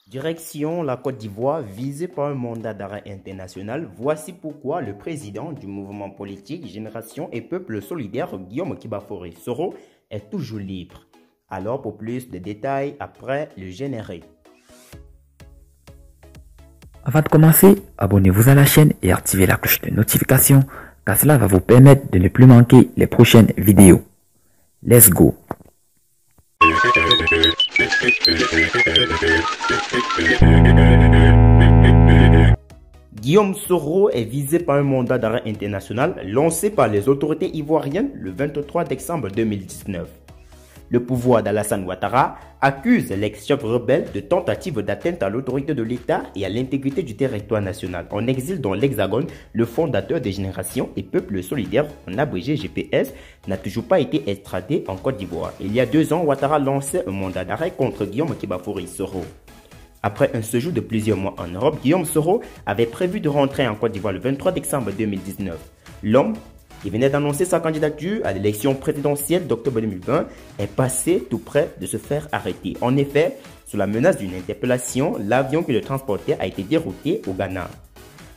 Direction la Côte d'Ivoire visée par un mandat d'arrêt international. Voici pourquoi le président du mouvement politique Génération et Peuple Solidaire, Guillaume Kibafory Soro, est toujours libre. Alors pour plus de détails, après le générique. Avant de commencer, abonnez-vous à la chaîne et activez la cloche de notification car cela va vous permettre de ne plus manquer les prochaines vidéos. Let's go! Guillaume Soro est visé par un mandat d'arrêt international lancé par les autorités ivoiriennes le 23 décembre 2019. Le pouvoir d'Alassane Ouattara accuse l'ex-chef rebelle de tentative d'atteinte à l'autorité de l'État et à l'intégrité du territoire national. En exil dans l'Hexagone, le fondateur des Générations et Peuple Solidaire, en abrégé GPS, n'a toujours pas été extradé en Côte d'Ivoire. Il y a 2 ans, Ouattara lançait un mandat d'arrêt contre Guillaume Kibafory Soro. Après un séjour de plusieurs mois en Europe, Guillaume Soro avait prévu de rentrer en Côte d'Ivoire le 23 décembre 2019. L'homme, qui venait d'annoncer sa candidature à l'élection présidentielle d'octobre 2020, est passé tout près de se faire arrêter. En effet, sous la menace d'une interpellation, l'avion qui le transportait a été dérouté au Ghana.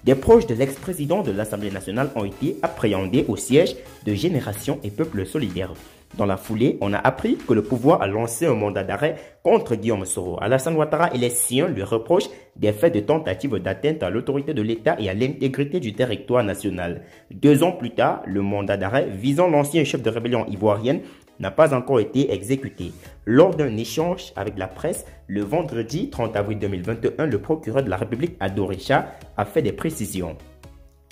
Des proches de l'ex-président de l'Assemblée nationale ont été appréhendés au siège de Génération et Peuple Solidaire. Dans la foulée, on a appris que le pouvoir a lancé un mandat d'arrêt contre Guillaume Soro. Alassane Ouattara et les siens lui reprochent des faits de tentative d'atteinte à l'autorité de l'État et à l'intégrité du territoire national. 2 ans plus tard, le mandat d'arrêt visant l'ancien chef de rébellion ivoirienne n'a pas encore été exécuté. Lors d'un échange avec la presse, le vendredi 30 avril 2021, le procureur de la République Ado Richa a fait des précisions.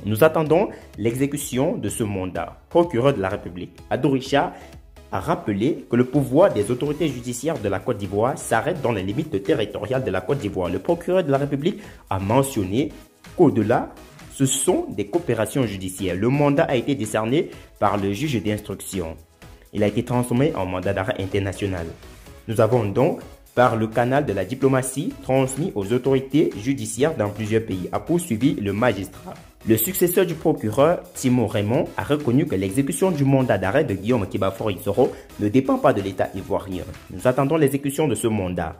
Nous attendons l'exécution de ce mandat. Procureur de la République Ado Richa a rappelé que le pouvoir des autorités judiciaires de la Côte d'Ivoire s'arrête dans les limites territoriales de la Côte d'Ivoire. Le procureur de la République a mentionné qu'au-delà, ce sont des coopérations judiciaires. Le mandat a été décerné par le juge d'instruction. Il a été transformé en mandat d'arrêt international. Nous avons donc, par le canal de la diplomatie, transmis aux autorités judiciaires dans plusieurs pays, a poursuivi le magistrat. Le successeur du procureur, Timo Raymond, a reconnu que l'exécution du mandat d'arrêt de Guillaume Kibafory Soro ne dépend pas de l'État ivoirien. Nous attendons l'exécution de ce mandat.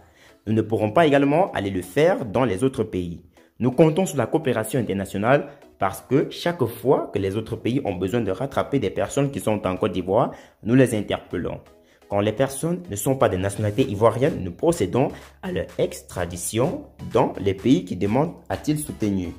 Nous ne pourrons pas également aller le faire dans les autres pays. Nous comptons sur la coopération internationale parce que chaque fois que les autres pays ont besoin de rattraper des personnes qui sont en Côte d'Ivoire, nous les interpellons. Quand les personnes ne sont pas de nationalité ivoirienne, nous procédons à leur extradition dans les pays qui demandent à-t-il soutenu.